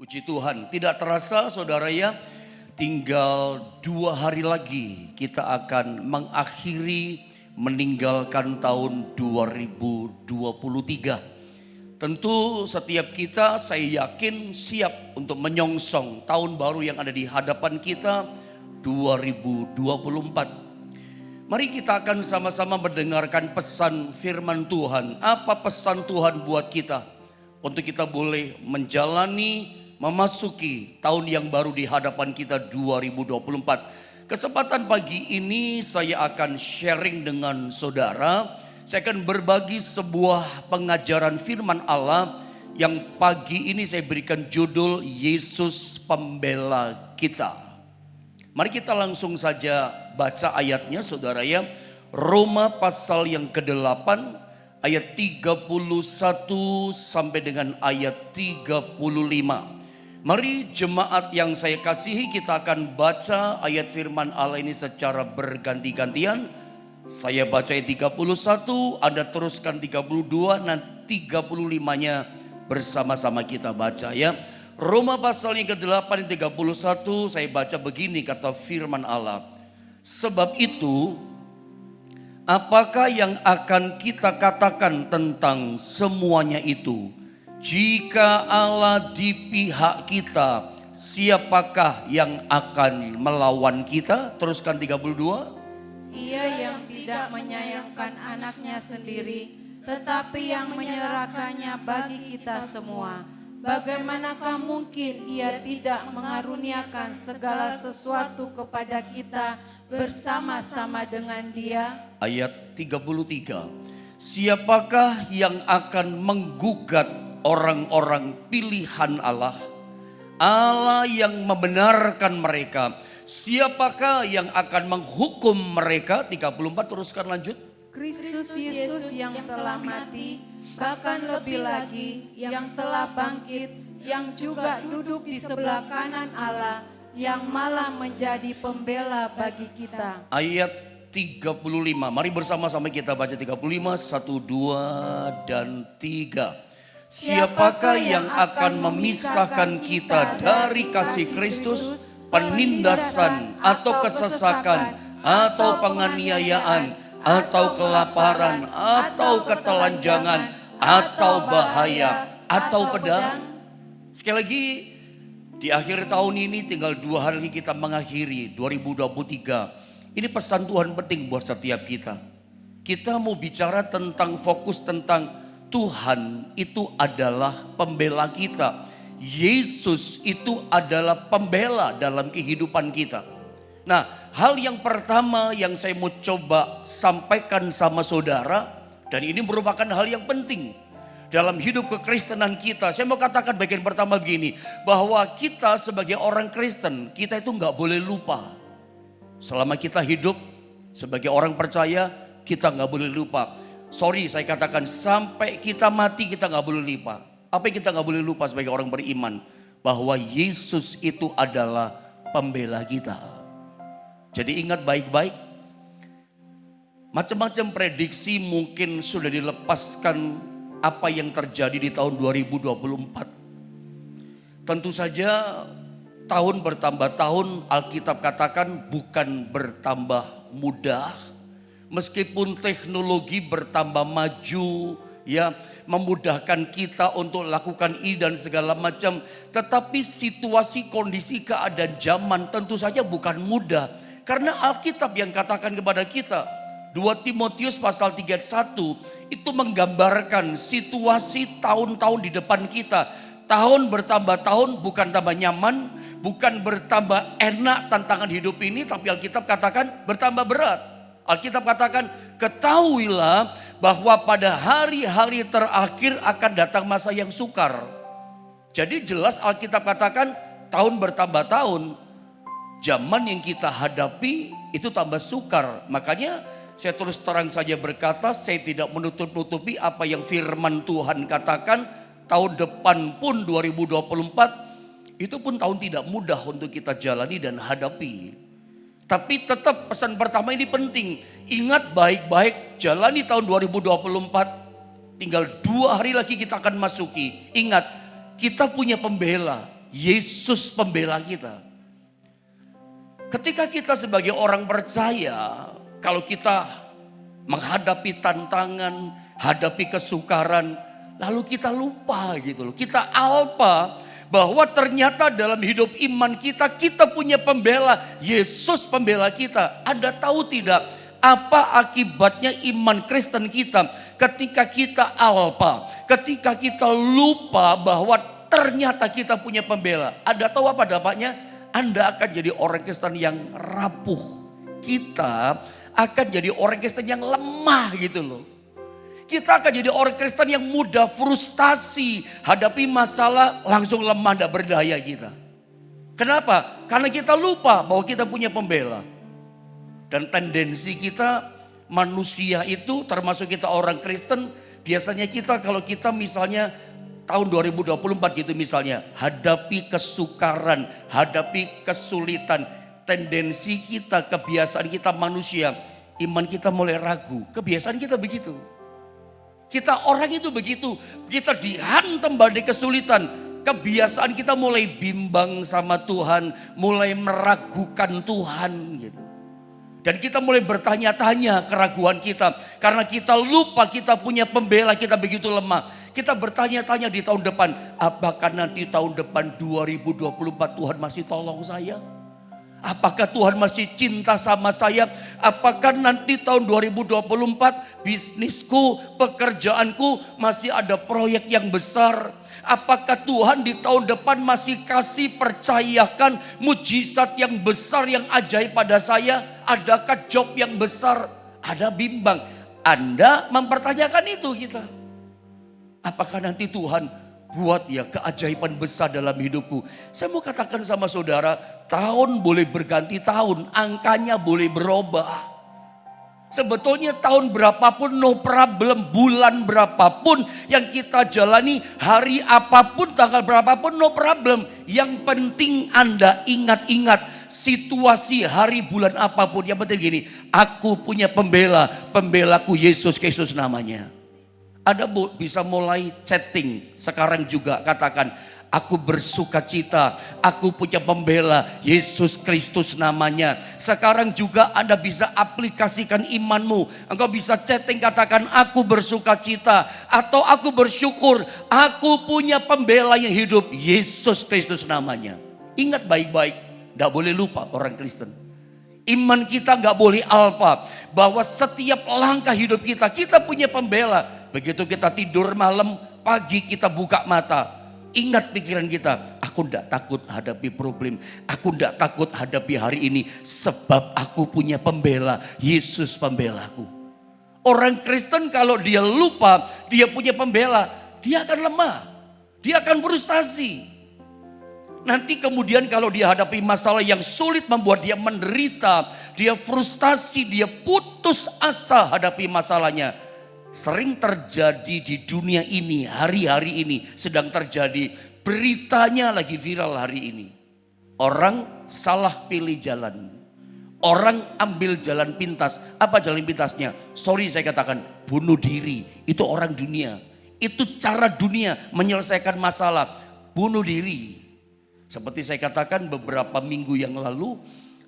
Puji Tuhan, tidak terasa saudara ya, tinggal 2 hari lagi kita akan mengakhiri meninggalkan tahun 2023. Tentu setiap kita saya yakin siap untuk menyongsong tahun baru yang ada di hadapan kita 2024. Mari kita akan sama-sama mendengarkan pesan firman Tuhan. Apa pesan Tuhan buat kita? Untuk kita boleh menjalani memasuki tahun yang baru di hadapan kita 2024. Kesempatan pagi ini saya akan sharing dengan saudara. Saya akan berbagi sebuah pengajaran firman Allah yang pagi ini saya berikan judul Yesus Pembela Kita. Mari kita langsung saja baca ayatnya saudara ya. Roma pasal yang ke-8 ayat 31 sampai dengan ayat 35. Mari jemaat yang saya kasihi, kita akan baca ayat firman Allah ini secara berganti-gantian. Saya baca ayat 31, Anda teruskan 32, nanti 35-nya bersama-sama kita baca ya. Roma pasal yang ke-8 ayat 31, saya baca begini kata firman Allah. Sebab itu, apakah yang akan kita katakan tentang semuanya itu? Jika Allah di pihak kita, siapakah yang akan melawan kita? Teruskan 32. Ia yang tidak menyayangkan anaknya sendiri, tetapi yang menyerahkannya bagi kita semua. Bagaimanakah mungkin ia tidak mengaruniakan segala sesuatu kepada kita bersama-sama dengan Dia? Ayat 33. Siapakah yang akan menggugat orang-orang pilihan Allah? Allah yang membenarkan mereka. Siapakah yang akan menghukum mereka? 34 teruskan lanjut. Kristus Yesus yang telah mati, bahkan lebih lagi yang telah bangkit, yang juga duduk di sebelah kanan Allah, yang malah menjadi pembela bagi kita. Ayat 35. Mari bersama-sama kita baca 35, 1, 2, dan 3. Siapakah yang akan memisahkan kita dari kasih Kristus? Penindasan atau kesesakan atau penganiayaan atau kelaparan atau ketelanjangan atau bahaya atau pedang? Sekali lagi, di akhir tahun ini tinggal 2 hari lagi kita mengakhiri 2023. Ini pesan Tuhan penting buat setiap kita. Kita mau bicara tentang fokus tentang Tuhan itu adalah pembela kita. Yesus itu adalah pembela dalam kehidupan kita. Nah, hal yang pertama yang saya mau coba sampaikan sama saudara, dan ini merupakan hal yang penting dalam hidup kekristenan kita. Saya mau katakan bagian pertama begini, bahwa kita sebagai orang Kristen, kita itu gak boleh lupa. Selama kita hidup sebagai orang percaya, kita gak boleh lupa. Sorry saya katakan, sampai kita mati kita gak boleh lupa. Apa yang kita gak boleh lupa sebagai orang beriman? Bahwa Yesus itu adalah pembela kita. Jadi ingat baik-baik. Macam-macam prediksi mungkin sudah dilepaskan apa yang terjadi di tahun 2024. Tentu saja tahun bertambah tahun, Alkitab katakan bukan bertambah mudah. Meskipun teknologi bertambah maju, ya memudahkan kita untuk lakukan ini dan segala macam, tetapi situasi, kondisi, keadaan zaman tentu saja bukan mudah. Karena Alkitab yang katakan kepada kita, 2 Timotius pasal 3 ayat 1 itu menggambarkan situasi tahun-tahun di depan kita. Tahun bertambah tahun, bukan tambah nyaman, bukan bertambah enak tantangan hidup ini, tapi Alkitab katakan bertambah berat. Alkitab katakan, ketahuilah bahwa pada hari-hari terakhir akan datang masa yang sukar. Jadi jelas Alkitab katakan tahun bertambah tahun, zaman yang kita hadapi itu tambah sukar. Makanya saya terus terang saja berkata, saya tidak menutup-nutupi apa yang firman Tuhan katakan. Tahun depan pun 2024 itu pun tahun tidak mudah untuk kita jalani dan hadapi. Tapi tetap pesan pertama ini penting. Ingat baik-baik, jalani tahun 2024. Tinggal 2 hari lagi kita akan masuki. Ingat, kita punya pembela. Yesus pembela kita. Ketika kita sebagai orang percaya, kalau kita menghadapi tantangan, hadapi kesukaran, lalu kita lupa gitu loh. Kita alpa bahwa ternyata dalam hidup iman kita, kita punya pembela. Yesus pembela kita. Anda tahu tidak apa akibatnya iman Kristen kita ketika kita alpa, ketika kita lupa bahwa ternyata kita punya pembela. Anda tahu apa dampaknya? Anda akan jadi orang Kristen yang rapuh. Kita akan jadi orang Kristen yang lemah gitu loh. Kita akan jadi orang Kristen yang mudah frustasi. Hadapi masalah langsung lemah, tidak berdaya kita. Kenapa? Karena kita lupa bahwa kita punya pembela. Dan tendensi kita manusia itu termasuk kita orang Kristen. Biasanya kita kalau kita misalnya tahun 2024 gitu misalnya. Hadapi kesukaran, hadapi kesulitan. Tendensi kita, kebiasaan kita manusia. Iman kita mulai ragu. Kebiasaan kita begitu. Kita orang itu begitu. Kita dihantam badai kesulitan. Kebiasaan kita mulai bimbang sama Tuhan. Mulai meragukan Tuhan gitu. Dan kita mulai bertanya-tanya keraguan kita. Karena kita lupa kita punya pembela, kita begitu lemah. Kita bertanya-tanya di tahun depan. Apakah nanti tahun depan 2024 Tuhan masih tolong saya? Apakah Tuhan masih cinta sama saya? Apakah nanti tahun 2024 bisnisku, pekerjaanku masih ada proyek yang besar? Apakah Tuhan di tahun depan masih kasih percayakan mujizat yang besar, yang ajaib pada saya? Adakah job yang besar? Ada bimbang. Anda mempertanyakan itu kita. Apakah nanti Tuhan buat ya keajaiban besar dalam hidupku. Saya mau katakan sama saudara, tahun boleh berganti tahun, angkanya boleh berubah. Sebetulnya tahun berapapun no problem, bulan berapapun yang kita jalani, hari apapun, tanggal berapapun no problem. Yang penting Anda ingat-ingat situasi hari bulan apapun. Yang penting gini, aku punya pembela, pembelaku Yesus Kristus namanya. Ada bisa mulai chatting sekarang juga katakan, aku bersuka cita, aku punya pembela, Yesus Kristus namanya. Sekarang juga Anda bisa aplikasikan imanmu. Engkau bisa chatting katakan, aku bersuka cita atau aku bersyukur, aku punya pembela yang hidup, Yesus Kristus namanya. Ingat baik-baik, tidak boleh lupa orang Kristen. Iman kita nggak boleh alpa, bahwa setiap langkah hidup kita punya pembela. Begitu kita tidur malam, pagi kita buka mata. Ingat pikiran kita, aku tidak takut hadapi problem. Aku tidak takut hadapi hari ini. Sebab aku punya pembela, Yesus pembelaku. Orang Kristen kalau dia lupa, dia punya pembela, dia akan lemah. Dia akan frustasi. Nanti kemudian kalau dia hadapi masalah yang sulit membuat dia menderita, dia frustasi, dia putus asa hadapi masalahnya. Sering terjadi di dunia ini, hari-hari ini sedang terjadi. Beritanya lagi viral hari ini. Orang salah pilih jalan. Orang ambil jalan pintas. Apa jalan pintasnya? Sorry saya katakan, bunuh diri. Itu orang dunia. Itu cara dunia menyelesaikan masalah. Bunuh diri. Seperti saya katakan beberapa minggu yang lalu,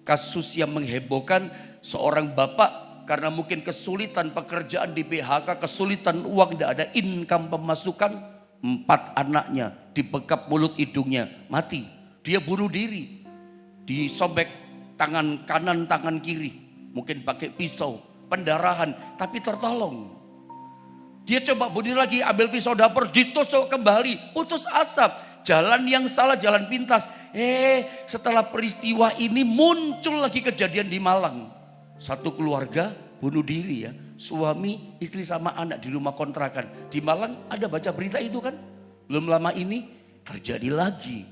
kasus yang menghebohkan seorang bapak karena mungkin kesulitan pekerjaan di PHK, kesulitan uang, tidak ada income pemasukan, 4 anaknya dibekap mulut hidungnya, mati. Dia bunuh diri, disobek tangan kanan, tangan kiri, mungkin pakai pisau, pendarahan, tapi tertolong. Dia coba bunuh lagi, ambil pisau dapur, ditusuk kembali, putus asa. Jalan yang salah, jalan pintas. Setelah peristiwa ini muncul lagi kejadian di Malang. Satu keluarga bunuh diri ya. Suami, istri sama anak di rumah kontrakan. Di Malang ada baca berita itu kan. Belum lama ini terjadi lagi.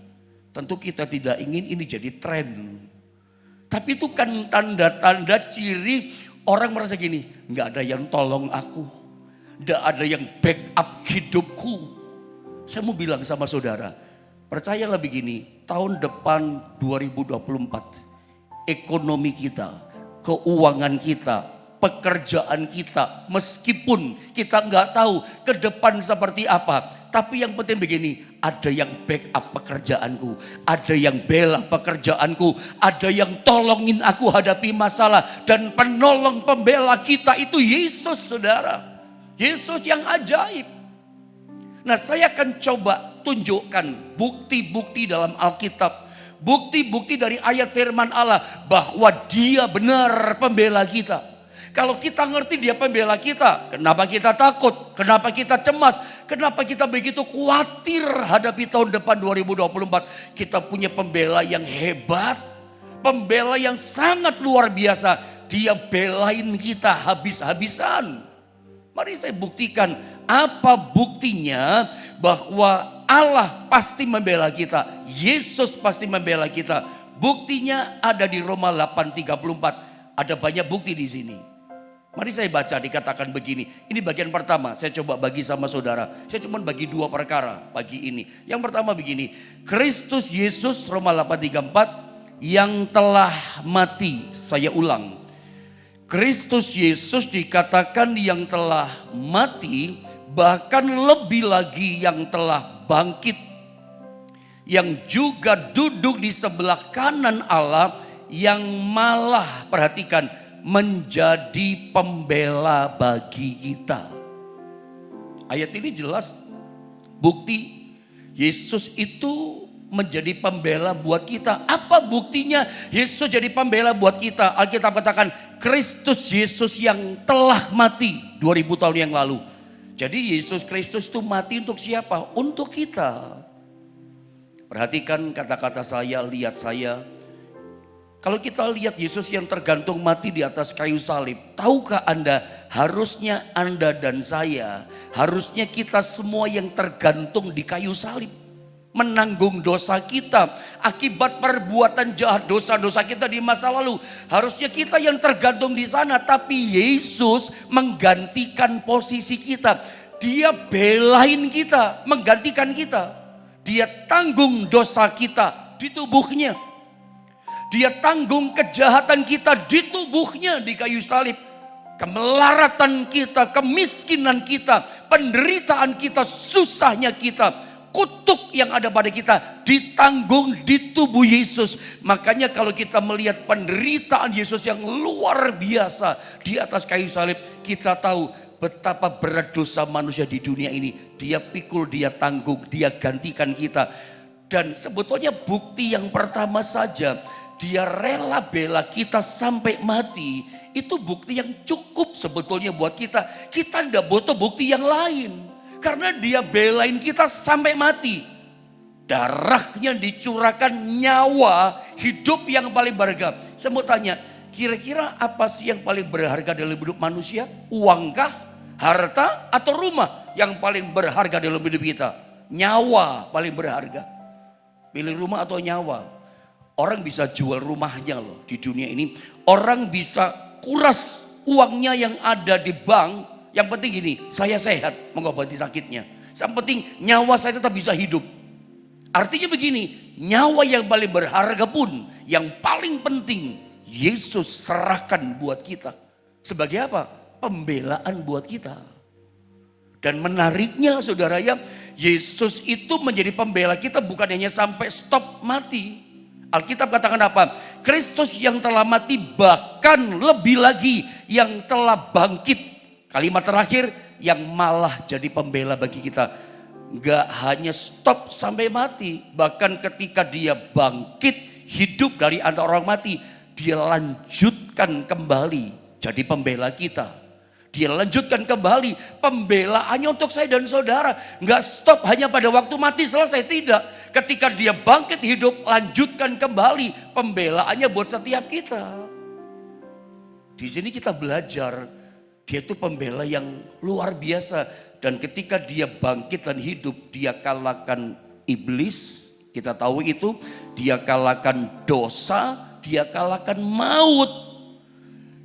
Tentu kita tidak ingin ini jadi tren. Tapi itu kan tanda-tanda ciri orang merasa gini. Gak ada yang tolong aku. Gak ada yang backup hidupku. Saya mau bilang sama saudara. Percayalah begini. Tahun depan 2024. Ekonomi kita, keuangan kita, pekerjaan kita, meskipun kita nggak tahu ke depan seperti apa, tapi yang penting begini, ada yang backup pekerjaanku, ada yang bela pekerjaanku, ada yang tolongin aku hadapi masalah. Dan penolong pembela kita itu Yesus, saudara. Yesus yang ajaib. Nah, saya akan coba tunjukkan bukti-bukti dalam Alkitab. Bukti-bukti dari ayat firman Allah bahwa dia benar pembela kita. Kalau kita ngerti dia pembela kita, kenapa kita takut? Kenapa kita cemas? Kenapa kita begitu khawatir hadapi tahun depan 2024? Kita punya pembela yang hebat, pembela yang sangat luar biasa. Dia belain kita habis-habisan. Mari saya buktikan apa buktinya bahwa Allah pasti membela kita. Yesus pasti membela kita. Buktinya ada di Roma 8:34. Ada banyak bukti di sini. Mari saya baca, dikatakan begini. Ini bagian pertama, saya coba bagi sama saudara. Saya cuma bagi 2 perkara pagi ini. Yang pertama begini. Kristus Yesus, Roma 8:34, yang telah mati. Saya ulang. Kristus Yesus dikatakan yang telah mati, bahkan lebih lagi yang telah bangkit, yang juga duduk di sebelah kanan Allah, yang malah, perhatikan, menjadi pembela bagi kita. Ayat ini jelas bukti Yesus itu menjadi pembela buat kita. Apa buktinya Yesus jadi pembela buat kita? Alkitab katakan Kristus Yesus yang telah mati 2000 tahun yang lalu. Jadi Yesus Kristus itu mati untuk siapa? Untuk kita. Perhatikan kata-kata saya, lihat saya. Kalau kita lihat Yesus yang tergantung mati di atas kayu salib, tahukah Anda, harusnya Anda dan saya, harusnya kita semua yang tergantung di kayu salib, menanggung dosa kita akibat perbuatan jahat, dosa-dosa kita di masa lalu. Harusnya kita yang tergantung di sana, tapi Yesus menggantikan posisi kita. Dia belain kita, menggantikan kita. Dia tanggung dosa kita di tubuhnya. Dia tanggung kejahatan kita di tubuhnya di kayu salib. Kemelaratan kita, kemiskinan kita, penderitaan kita, susahnya kita, kutuk yang ada pada kita ditanggung di tubuh Yesus. Makanya kalau kita melihat penderitaan Yesus yang luar biasa di atas kayu salib, kita tahu betapa berat dosa manusia di dunia ini. Dia pikul, dia tanggung, dia gantikan kita. Dan sebetulnya bukti yang pertama saja, dia rela bela kita sampai mati. Itu bukti yang cukup sebetulnya buat kita. Kita tidak butuh bukti yang lain. Karena dia belain kita sampai mati. Darahnya dicurahkan, nyawa, hidup yang paling berharga. Saya mau tanya, kira-kira apa sih yang paling berharga dalam hidup manusia? Uangkah, harta, atau rumah yang paling berharga dalam hidup kita? Nyawa paling berharga. Pilih rumah atau nyawa? Orang bisa jual rumahnya loh di dunia ini. Orang bisa kuras uangnya yang ada di bank. Yang penting gini, saya sehat mengobati sakitnya. Yang penting nyawa saya tetap bisa hidup. Artinya begini, nyawa yang paling berharga pun, yang paling penting, Yesus serahkan buat kita. Sebagai apa? Pembelaan buat kita. Dan menariknya saudara ya, Yesus itu menjadi pembela kita bukan hanya sampai stop mati. Alkitab katakan apa? Kristus yang telah mati, bahkan lebih lagi yang telah bangkit. Kalimat terakhir, yang malah jadi pembela bagi kita. Gak hanya stop sampai mati, bahkan ketika dia bangkit hidup dari antara orang mati, dia lanjutkan kembali jadi pembela kita. Dia lanjutkan kembali pembelaannya untuk saya dan saudara. Gak stop hanya pada waktu mati selesai, tidak. Ketika dia bangkit hidup, lanjutkan kembali pembelaannya buat setiap kita. Di sini kita belajar, dia itu pembela yang luar biasa. Dan ketika dia bangkit dan hidup, dia kalahkan iblis. Kita tahu itu, dia kalahkan dosa, dia kalahkan maut.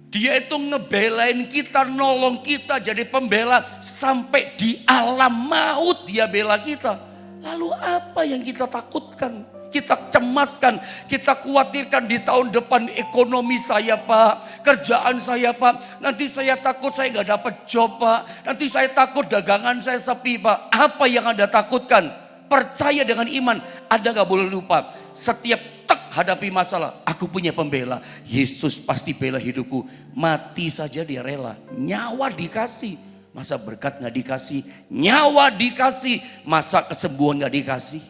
Dia itu ngebelain kita, nolong kita jadi pembela sampai di alam maut dia bela kita. Lalu apa yang kita takutkan? Kita cemaskan, kita khawatirkan di tahun depan ekonomi saya Pak, kerjaan saya Pak. Nanti saya takut saya gak dapat job Pak. Nanti saya takut dagangan saya sepi Pak. Apa yang Anda takutkan? percaya dengan iman. Anda gak boleh lupa, setiap hadapi masalah, aku punya pembela. Yesus pasti bela hidupku. Mati saja dia rela, nyawa dikasih. Masa berkat gak dikasih? Nyawa dikasih, masa kesembuhan gak dikasih?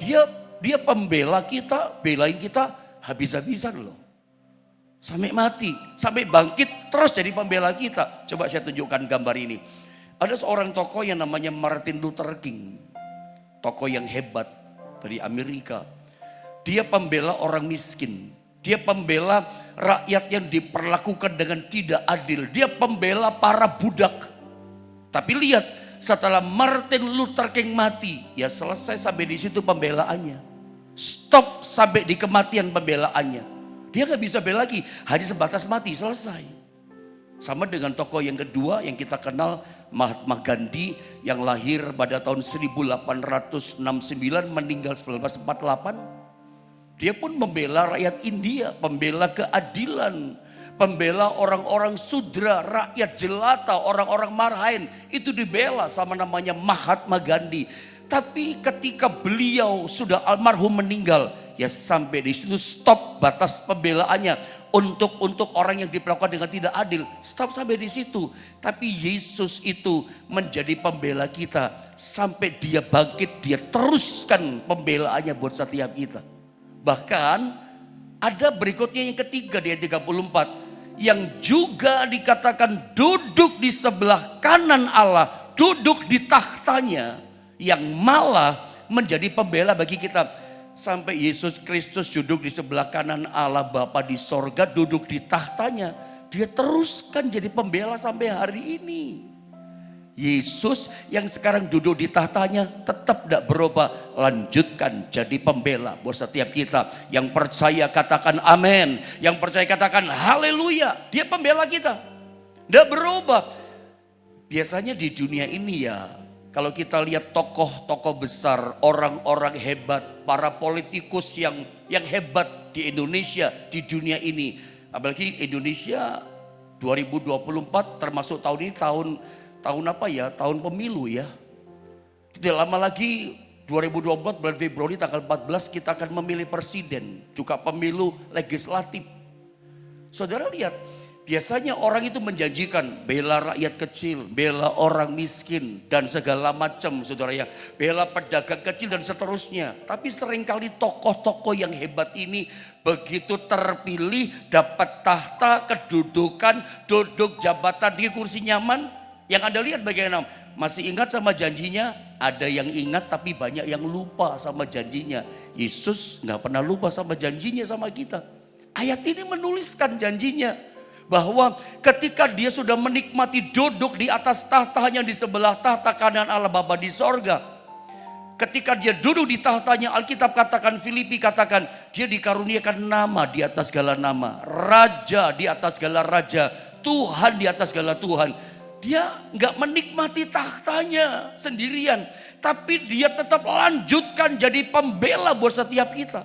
Dia pembela kita, belain kita habis-habisan loh. Sampai mati, sampai bangkit terus jadi pembela kita. Coba saya tunjukkan gambar ini. Ada seorang tokoh yang namanya Martin Luther King. Tokoh yang hebat dari Amerika. Dia pembela orang miskin. Dia pembela rakyat yang diperlakukan dengan tidak adil. Dia pembela para budak. Tapi lihat, setelah Martin Luther King mati, ya selesai sampai di situ pembelaannya. Stop sampai di kematian pembelaannya. Dia gak bisa bela lagi, hanya sebatas mati, selesai. Sama dengan tokoh yang kedua yang kita kenal, Mahatma Gandhi, yang lahir pada tahun 1869, meninggal 1948. Dia pun membela rakyat India, membela keadilan, membela orang-orang sudra, rakyat jelata, orang-orang marhain. Itu dibela sama namanya Mahatma Gandhi. Tapi ketika beliau sudah almarhum meninggal, ya sampai di situ stop batas pembelaannya untuk orang yang diperlakukan dengan tidak adil. Stop sampai di situ. Tapi Yesus itu menjadi pembela kita sampai dia bangkit, dia teruskan pembelaannya buat setiap kita. Bahkan ada berikutnya yang ketiga di ayat 34. Yang juga dikatakan duduk di sebelah kanan Allah, duduk di tahtanya. Yang malah menjadi pembela bagi kita. Sampai Yesus Kristus duduk di sebelah kanan Allah Bapa di sorga, duduk di tahtanya. Dia teruskan jadi pembela sampai hari ini. Yesus yang sekarang duduk di tahtanya tetap tidak berubah. Lanjutkan jadi pembela buat setiap kita. Yang percaya katakan amin. Yang percaya katakan haleluya. Dia pembela kita. Tidak berubah. Biasanya di dunia ini ya, kalau kita lihat tokoh-tokoh besar, orang-orang hebat, para politikus yang hebat di Indonesia, di dunia ini. Apalagi Indonesia 2024 termasuk tahun ini tahun apa ya? Tahun pemilu ya. Tidak lama lagi 2024 bulan Februari tanggal 14 kita akan memilih presiden, juga pemilu legislatif. Saudara lihat, biasanya orang itu menjanjikan bela rakyat kecil, bela orang miskin dan segala macam saudara ya. Bela pedagang kecil dan seterusnya. Tapi seringkali tokoh-tokoh yang hebat ini begitu terpilih dapat tahta, kedudukan, duduk jabatan di kursi nyaman. Yang Anda lihat bagaimana? Masih ingat sama janjinya? Ada yang ingat tapi banyak yang lupa sama janjinya. Yesus gak pernah lupa sama janjinya sama kita. Ayat ini menuliskan janjinya. Bahwa ketika dia sudah menikmati duduk di atas tahtanya di sebelah tahta kanan Allah Bapa di sorga. Ketika dia duduk di tahtanya, Alkitab katakan, Filipi katakan, dia dikaruniakan nama di atas segala nama. Raja di atas segala raja. Tuhan di atas segala Tuhan. Dia gak menikmati tahtanya sendirian. Tapi dia tetap lanjutkan jadi pembela buat setiap kita.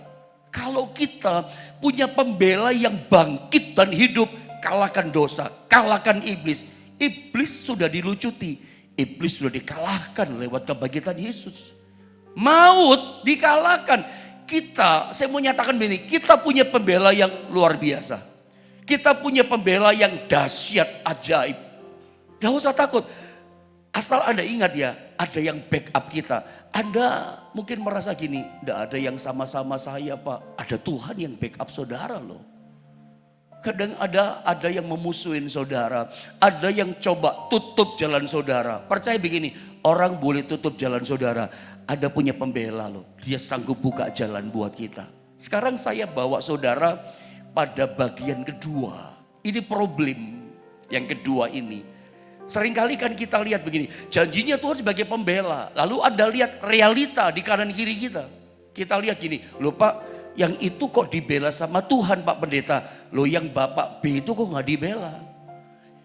Kalau kita punya pembela yang bangkit dan hidup, kalahkan dosa, kalahkan iblis. Iblis sudah dilucuti, iblis sudah dikalahkan lewat kebangkitan Yesus. Maut dikalahkan. Saya mau nyatakan begini, kita punya pembela yang luar biasa. Kita punya pembela yang dahsyat, ajaib. Tidak usah takut, asal Anda ingat ya, ada yang backup kita. Anda mungkin merasa gini, tidak ada yang sama-sama saya Pak. Ada Tuhan yang backup saudara loh. Kadang ada yang memusuhin saudara. Ada yang coba tutup jalan saudara. Percaya begini, orang boleh tutup jalan saudara. Ada punya pembela loh. Dia sanggup buka jalan buat kita. Sekarang saya bawa saudara pada bagian kedua. Ini problem yang kedua ini. Seringkali kan kita lihat begini. Janjinya Tuhan sebagai pembela. Lalu Anda lihat realita di kanan kiri kita. Kita lihat gini, loh Pak. Yang itu kok dibela sama Tuhan Pak Pendeta. Loh yang Bapak B itu kok gak dibela.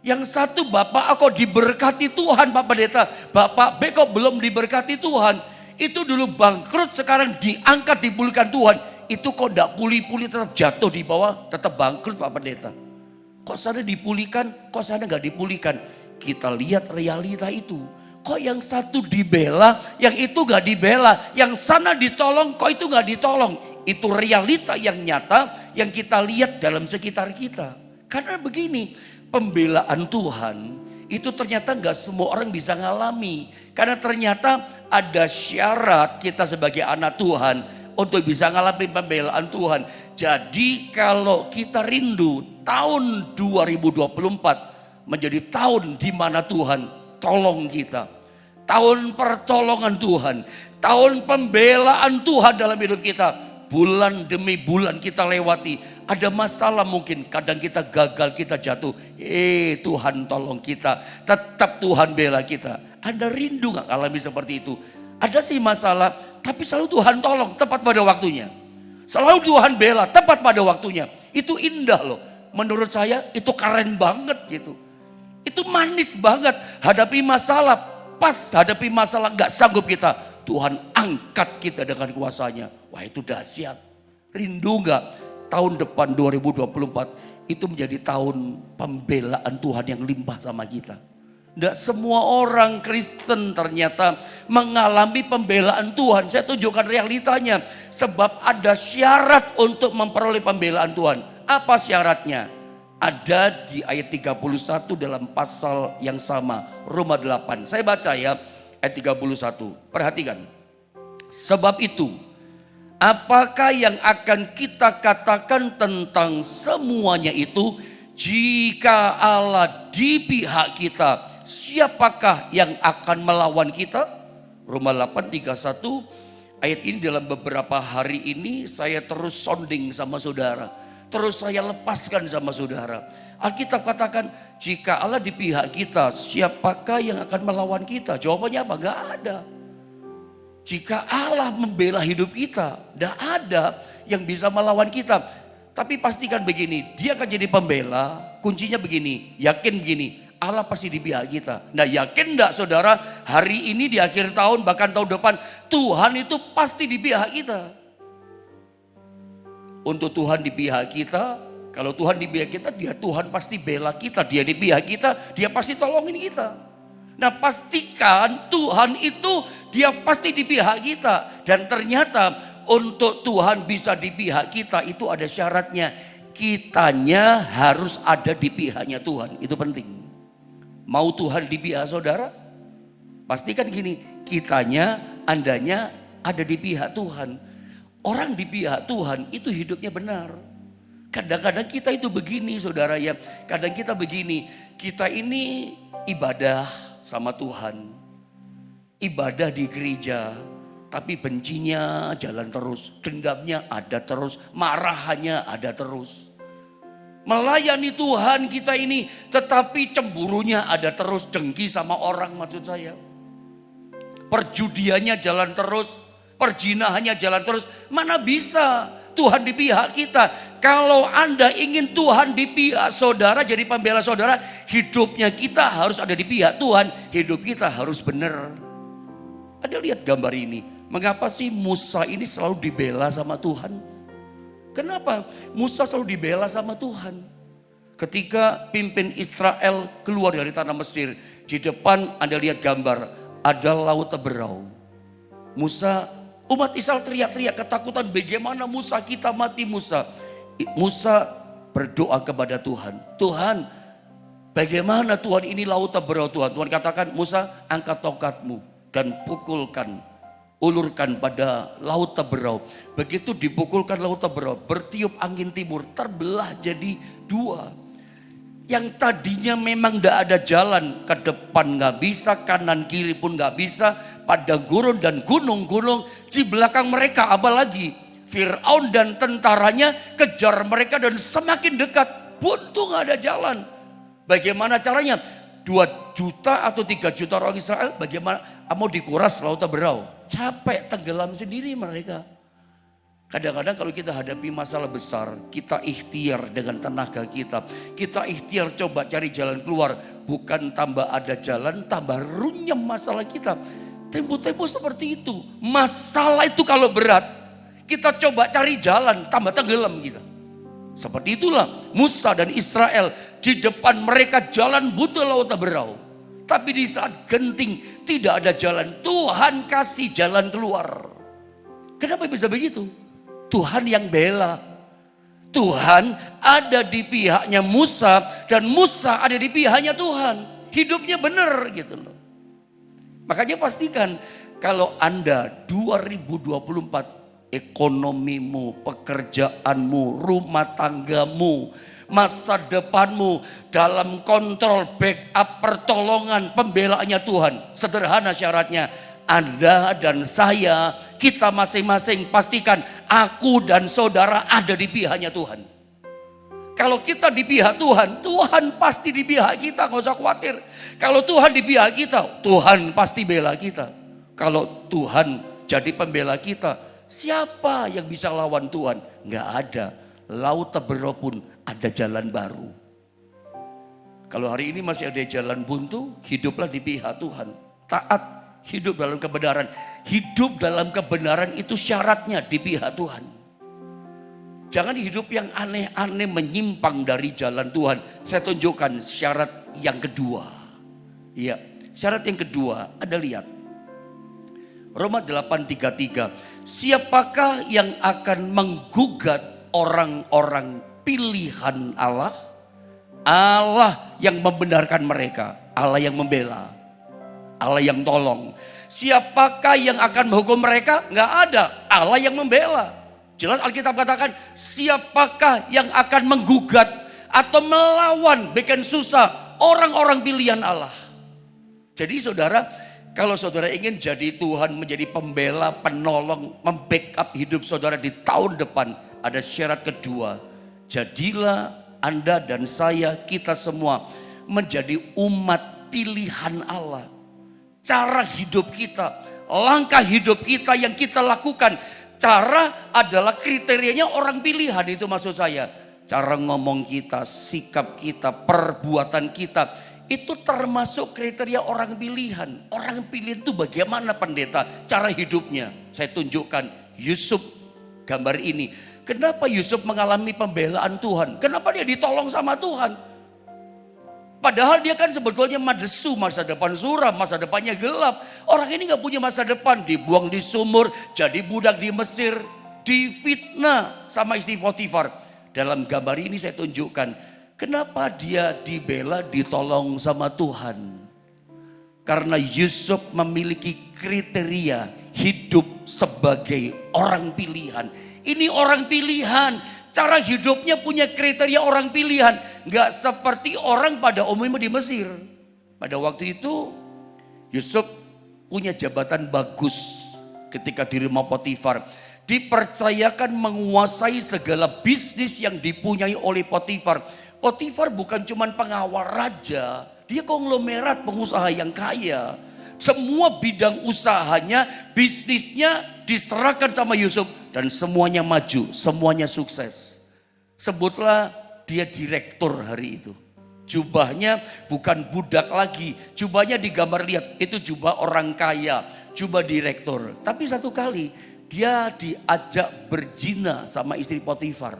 Yang satu Bapak kok diberkati Tuhan Pak Pendeta. Bapak B kok belum diberkati Tuhan. Itu dulu bangkrut sekarang diangkat dipulihkan Tuhan. Itu kok gak pulih-pulih tetap jatuh di bawah tetap bangkrut Pak Pendeta. Kok sana dipulihkan kok sana gak dipulihkan. Kita lihat realita itu. kok yang satu dibela, yang itu gak dibela, yang sana ditolong, kok itu gak ditolong. Itu realita yang nyata yang kita lihat dalam sekitar kita. Karena begini, pembelaan Tuhan itu ternyata gak semua orang bisa ngalami. Karena ternyata ada syarat kita sebagai anak Tuhan untuk bisa ngalami pembelaan Tuhan. Jadi kalau kita rindu tahun 2024 menjadi tahun di mana Tuhan tolong kita. Tahun pertolongan Tuhan, tahun pembelaan Tuhan dalam hidup kita. Bulan demi bulan kita lewati, ada masalah mungkin, kadang kita gagal, kita jatuh. Tuhan tolong kita, tetap Tuhan bela kita. Anda rindu gak alami seperti itu? Ada sih masalah, tapi selalu Tuhan tolong tepat pada waktunya. Selalu Tuhan bela tepat pada waktunya. Itu indah loh. Menurut saya itu keren banget gitu. Itu manis banget. Hadapi masalah, pas hadapi masalah gak sanggup kita, Tuhan angkat kita dengan kuasanya. Wah itu dahsyat. Rindu gak tahun depan 2024 itu menjadi tahun pembelaan Tuhan yang limpah sama kita. Tidak semua orang Kristen ternyata mengalami pembelaan Tuhan. Saya tunjukkan realitanya. Sebab ada syarat untuk memperoleh pembelaan Tuhan. Apa syaratnya? Ada di ayat 31 dalam pasal yang sama. Roma 8. Saya baca ya ayat 31. Perhatikan. Sebab itu, apakah yang akan kita katakan tentang semuanya itu? Jika Allah di pihak kita, siapakah yang akan melawan kita? Roma 8:31. Ayat ini dalam beberapa hari ini saya terus sounding sama saudara. Terus saya lepaskan sama saudara. Alkitab katakan, jika Allah di pihak kita, siapakah yang akan melawan kita? Jawabannya apa? Gak ada. Jika Allah membela hidup kita, gak ada yang bisa melawan kita. Tapi pastikan begini, dia akan jadi pembela. Kuncinya begini, yakin begini, Allah pasti di pihak kita. Nah yakin enggak saudara, hari ini di akhir tahun bahkan tahun depan, Tuhan itu pasti di pihak kita. Untuk Tuhan di pihak kita, kalau Tuhan di pihak kita, dia Tuhan pasti bela kita. Dia di pihak kita, dia pasti tolongin kita. Nah pastikan Tuhan itu dia pasti di pihak kita. Dan ternyata untuk Tuhan bisa di pihak kita itu ada syaratnya. Kitanya harus ada di pihaknya Tuhan, itu penting. Mau Tuhan di pihak saudara? Pastikan gini, kitanya, andanya ada di pihak Tuhan. Orang di pihak Tuhan itu hidupnya benar. Kadang-kadang kita itu begini saudara ya. Kadang kita begini, kita ini ibadah sama Tuhan. Ibadah di gereja, tapi bencinya jalan terus. Dendamnya ada terus, marahannya ada terus. Melayani Tuhan kita ini, tetapi cemburunya ada terus, dengki sama orang maksud saya. Perjudiannya jalan terus, perjinahannya jalan terus. Mana bisa Tuhan di pihak kita? Kalau Anda ingin Tuhan di pihak saudara, jadi pembela saudara, hidupnya kita harus ada di pihak Tuhan. Hidup kita harus benar. Ada lihat gambar ini. Mengapa sih Musa ini selalu dibela sama Tuhan? Kenapa Musa selalu dibela sama Tuhan? Ketika pimpin Israel keluar dari tanah Mesir, di depan Anda lihat gambar, ada laut Teberau. Musa, umat Israel teriak-teriak ketakutan, bagaimana Musa, kita mati Musa. Musa berdoa kepada Tuhan. Tuhan, bagaimana Tuhan ini laut Teberau Tuhan? Tuhan katakan, Musa angkat tongkatmu dan pukulkan, ulurkan pada laut Teberau. Begitu dipukulkan laut Teberau, bertiup angin timur, terbelah jadi dua. Yang tadinya memang tidak ada jalan, ke depan gak bisa, kanan kiri pun gak bisa, padang gurun dan gunung-gunung di belakang mereka. Apalagi Fir'aun dan tentaranya kejar mereka dan semakin dekat, buntu gak ada jalan. Bagaimana caranya? 2 juta atau 3 juta orang Israel, bagaimana mau dikuras laut Teberau? Capek, tenggelam sendiri mereka. Kadang-kadang kalau kita hadapi masalah besar, kita ikhtiar dengan tenaga kita. Kita ikhtiar coba cari jalan keluar. Bukan tambah ada jalan, tambah runyam masalah kita. Tempo-tempo seperti itu. Masalah itu kalau berat, kita coba cari jalan, tambah tenggelam kita. Seperti itulah Musa dan Israel. Di depan mereka jalan buntu laut Teberau. Tapi di saat genting tidak ada jalan, Tuhan kasih jalan keluar. Kenapa bisa begitu? Tuhan yang bela. Tuhan ada di pihaknya Musa dan Musa ada di pihaknya Tuhan. Hidupnya benar gitu loh. Makanya pastikan kalau Anda 2024 ekonomimu, pekerjaanmu, rumah tanggamu, masa depanmu dalam kontrol, backup, pertolongan, pembelaannya Tuhan. Sederhana syaratnya, Anda dan saya, kita masing-masing pastikan aku dan saudara ada di pihaknya Tuhan. Kalau kita di pihak Tuhan, Tuhan pasti di pihak kita, gak usah khawatir. Kalau Tuhan di pihak kita, Tuhan pasti bela kita. Kalau Tuhan jadi pembela kita, siapa yang bisa lawan Tuhan? Gak ada. Laut Tebero pun ada jalan baru. Kalau hari ini masih ada jalan buntu, hiduplah di pihak Tuhan. Taat, hidup dalam kebenaran. Hidup dalam kebenaran itu syaratnya di pihak Tuhan. Jangan hidup yang aneh-aneh menyimpang dari jalan Tuhan. Saya tunjukkan syarat yang kedua. Iya, syarat yang kedua, Anda lihat. Roma 8:33. Siapakah yang akan menggugat orang-orang pilihan Allah? Allah yang membenarkan mereka, Allah yang membela, Allah yang tolong. Siapakah yang akan menghukum mereka? Enggak ada, Allah yang membela. Jelas Alkitab katakan, siapakah yang akan menggugat atau melawan, bikin susah orang-orang pilihan Allah. Jadi saudara, kalau saudara ingin jadi Tuhan menjadi pembela, penolong, membackup hidup saudara di tahun depan, ada syarat kedua. Jadilah Anda dan saya, kita semua menjadi umat pilihan Allah. Cara hidup kita, langkah hidup kita yang kita lakukan, cara adalah kriterianya orang pilihan, itu maksud saya. Cara ngomong kita, sikap kita, perbuatan kita, itu termasuk kriteria orang pilihan. Orang pilihan itu bagaimana pendeta? Cara hidupnya. Saya tunjukkan Yusuf gambar ini. Kenapa Yusuf mengalami pembelaan Tuhan? Kenapa dia ditolong sama Tuhan? Padahal dia kan sebetulnya madesu, masa depan suram, masa depannya gelap. Orang ini gak punya masa depan, dibuang di sumur, jadi budak di Mesir, difitnah sama istri Potifar. Dalam gambar ini saya tunjukkan, kenapa dia dibela, ditolong sama Tuhan. Karena Yusuf memiliki kriteria hidup sebagai orang pilihan. Ini orang pilihan. Cara hidupnya punya kriteria orang pilihan. Gak seperti orang pada umumnya di Mesir. Pada waktu itu Yusuf punya jabatan bagus ketika di rumah Potifar. Dipercayakan menguasai segala bisnis yang dipunyai oleh Potifar. Potifar bukan cuma pengawal raja. Dia konglomerat pengusaha yang kaya. Semua bidang usahanya, bisnisnya diserahkan sama Yusuf. Dan semuanya maju, semuanya sukses. Sebutlah dia direktur hari itu. Jubahnya bukan budak lagi. Jubahnya digambar lihat, itu jubah orang kaya. Jubah direktur. Tapi satu kali dia diajak berzina sama istri Potifar.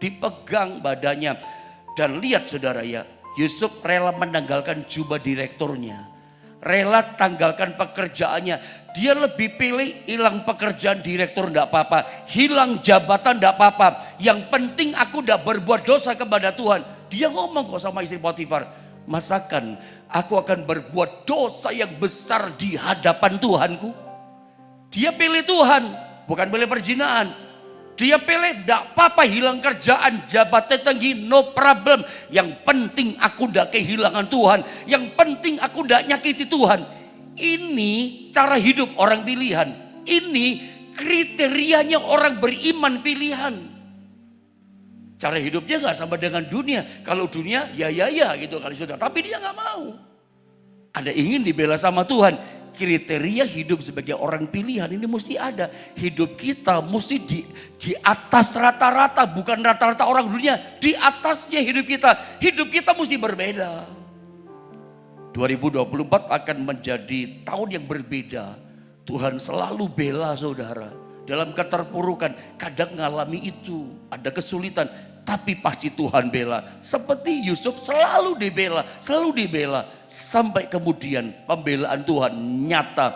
Dipegang badannya. Dan lihat saudara ya, Yusuf rela menanggalkan jubah direkturnya. Rela tanggalkan pekerjaannya. Dia lebih pilih hilang pekerjaan direktur enggak apa-apa. Hilang jabatan enggak apa-apa. Yang penting aku enggak berbuat dosa kepada Tuhan. Dia ngomong kok sama istri Potifar. Masakan aku akan berbuat dosa yang besar di hadapan Tuhanku. Dia pilih Tuhan. Bukan pilih perzinahan. Dia pilih enggak apa-apa hilang kerjaan, jabatan tinggi, no problem. Yang penting aku enggak kehilangan Tuhan. Yang penting aku enggak nyakiti Tuhan. Ini cara hidup orang pilihan. Ini kriterianya orang beriman pilihan. Cara hidupnya enggak sama dengan dunia. Kalau dunia ya gitu kali saudara. Tapi dia enggak mau. Anda ingin dibela sama Tuhan. Kriteria hidup sebagai orang pilihan ini mesti ada. Hidup kita mesti di atas rata-rata, bukan rata-rata orang dunia. Di atasnya hidup kita. Hidup kita mesti berbeda. 2024 akan menjadi tahun yang berbeda. Tuhan selalu bela saudara. Dalam keterpurukan, kadang ngalami itu, ada kesulitan. tapi pasti Tuhan bela. Seperti Yusuf selalu dibela, sampai kemudian pembelaan Tuhan nyata.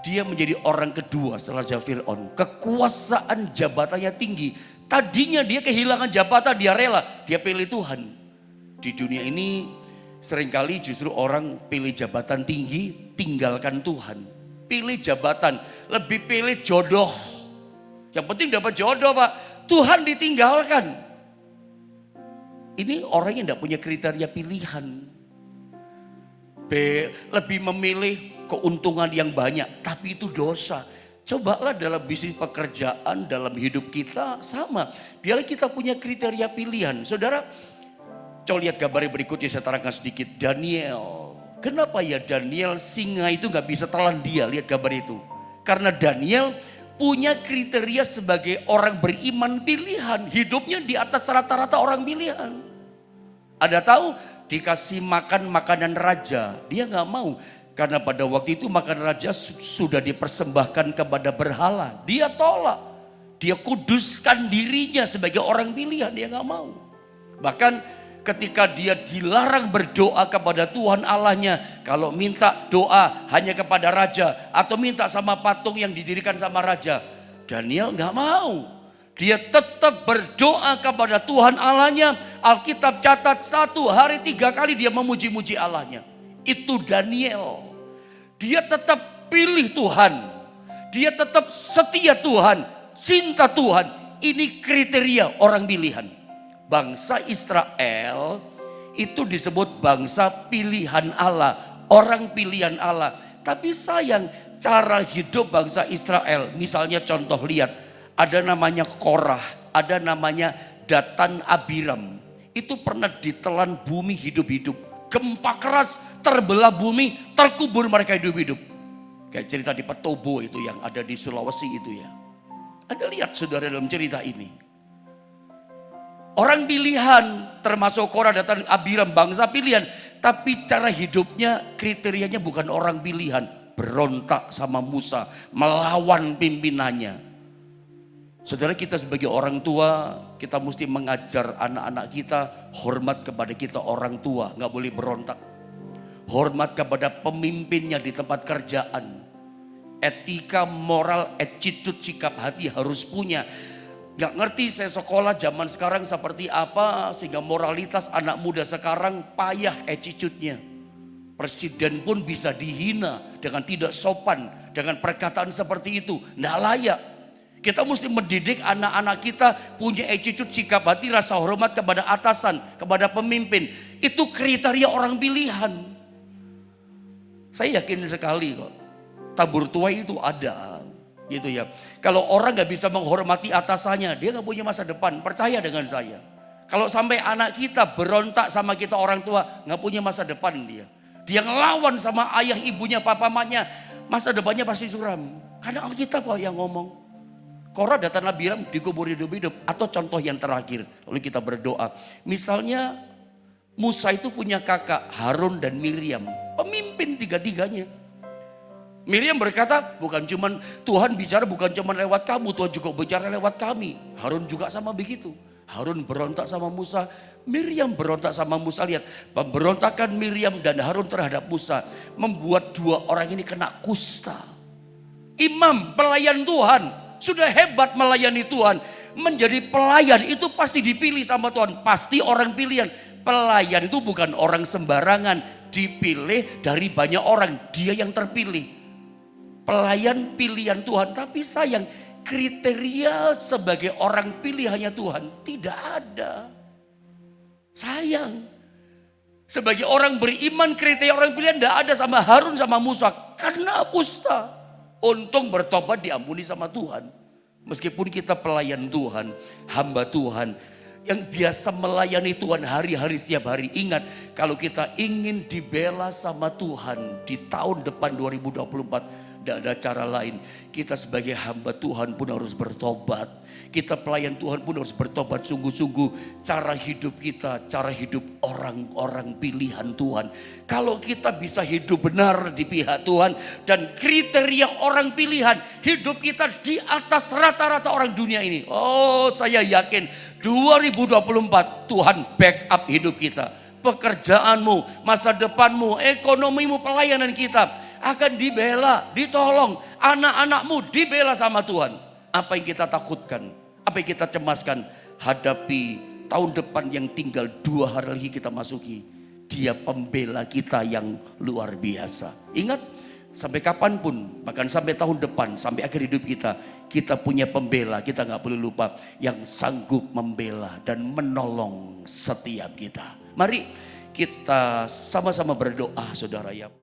Dia menjadi orang kedua setelah Raja Fir'aun. Kekuasaan jabatannya tinggi. Tadinya dia kehilangan jabatan, dia rela, dia pilih Tuhan. Di dunia ini seringkali justru orang pilih jabatan tinggi, tinggalkan Tuhan. Pilih jabatan, lebih pilih jodoh. Yang penting dapat jodoh Pak, Tuhan ditinggalkan. Ini orang yang tidak punya kriteria pilihan. Lebih memilih keuntungan yang banyak, tapi itu dosa. Cobalah dalam bisnis pekerjaan, dalam hidup kita sama. Biarlah kita punya kriteria pilihan. Saudara, coba lihat gambar berikutnya, saya terangkan sedikit. Daniel. Kenapa ya Daniel singa itu gak bisa telan dia? Lihat gambar itu. Karena Daniel punya kriteria sebagai orang beriman pilihan. Hidupnya di atas rata-rata orang pilihan. Ada tahu dikasih makan makanan raja, dia gak mau. Karena pada waktu itu makanan raja sudah dipersembahkan kepada berhala. Dia tolak. Dia kuduskan dirinya sebagai orang pilihan, dia gak mau. Bahkan ketika dia dilarang berdoa kepada Tuhan Allahnya. Kalau minta doa hanya kepada raja atau minta sama patung yang didirikan sama raja. Daniel gak mau. Dia tetap berdoa kepada Tuhan Allahnya. Alkitab catat 1 hari 3 kali dia memuji-muji Allahnya. Itu Daniel. Dia tetap pilih Tuhan. Dia tetap setia Tuhan. Cinta Tuhan. Ini kriteria orang pilihan. Bangsa Israel itu disebut bangsa pilihan Allah. Orang pilihan Allah. Tapi sayang cara hidup bangsa Israel. Misalnya contoh lihat. Ada namanya Korah. Ada namanya Datan Abiram. Itu pernah ditelan bumi hidup-hidup. Gempa keras terbelah bumi, terkubur mereka hidup-hidup. Kayak cerita di Petobo itu yang ada di Sulawesi itu ya. Ada lihat saudara dalam cerita ini. Orang pilihan termasuk Korah, Datan, Abiram, bangsa pilihan. Tapi cara hidupnya kriterianya bukan orang pilihan. Berontak sama Musa, melawan pimpinannya. Saudara, kita sebagai orang tua, kita mesti mengajar anak-anak kita hormat kepada kita orang tua, nggak boleh berontak. Hormat kepada pemimpinnya di tempat kerjaan. Etika, moral, attitude, sikap hati harus punya. Nggak ngerti saya sekolah zaman sekarang seperti apa sehingga moralitas anak muda sekarang payah attitude-nya. Presiden pun bisa dihina dengan tidak sopan, dengan perkataan seperti itu, nggak layak. Kita mesti mendidik anak-anak kita punya attitude, sikap hati, rasa hormat kepada atasan, kepada pemimpin. Itu kriteria orang pilihan. Saya yakin sekali kok, tabur tuai itu ada. Gitu ya. Kalau orang gak bisa menghormati atasannya, dia gak punya masa depan. Percaya dengan saya. Kalau sampai anak kita berontak sama kita orang tua, gak punya masa depan dia. Dia ngelawan sama ayah, ibunya, papa, mamanya, masa depannya pasti suram. Karena Alkitab kok yang ngomong. Korah, Datan, Abiram dikubur hidup-hidup. Atau contoh yang terakhir, lalu kita berdoa. Misalnya Musa itu punya kakak Harun dan Miriam. Pemimpin tiga-tiganya. Miriam berkata, bukan cuman Tuhan bicara bukan cuman lewat kamu, Tuhan juga bicara lewat kami. Harun juga sama begitu. Harun berontak sama Musa, Miriam berontak sama Musa. Lihat, pemberontakan Miriam dan Harun terhadap Musa membuat dua orang ini kena kusta. Imam, pelayan Tuhan. Sudah hebat melayani Tuhan. Menjadi pelayan itu pasti dipilih sama Tuhan. Pasti orang pilihan. Pelayan itu bukan orang sembarangan. Dipilih dari banyak orang. Dia yang terpilih. Pelayan pilihan Tuhan. Tapi sayang, kriteria sebagai orang pilihannya Tuhan tidak ada. Sayang. Sebagai orang beriman, kriteria orang pilihan tidak ada sama Harun sama Musa. Karena kusta. Untung bertobat diampuni sama Tuhan. Meskipun kita pelayan Tuhan, hamba Tuhan. Yang biasa melayani Tuhan hari-hari setiap hari. Ingat, kalau kita ingin dibela sama Tuhan di tahun depan 2024. Tidak ada cara lain. Kita sebagai hamba Tuhan pun harus bertobat. Kita pelayan Tuhan pun harus bertobat sungguh-sungguh. Cara hidup kita, cara hidup orang-orang pilihan Tuhan. Kalau kita bisa hidup benar di pihak Tuhan dan kriteria orang pilihan, hidup kita di atas rata-rata orang dunia ini. Oh, saya yakin 2024 Tuhan backup hidup kita. Pekerjaanmu, masa depanmu, ekonomimu, pelayanan kita akan dibela, ditolong. Anak-anakmu dibela sama Tuhan. Apa yang kita takutkan, apa yang kita cemaskan, hadapi tahun depan yang tinggal 2 hari lagi kita masuki. Dia pembela kita yang luar biasa. Ingat, sampai kapanpun, bahkan sampai tahun depan, sampai akhir hidup kita punya pembela. Kita gak boleh lupa yang sanggup membela dan menolong setiap kita. Mari kita sama-sama berdoa, saudara ya.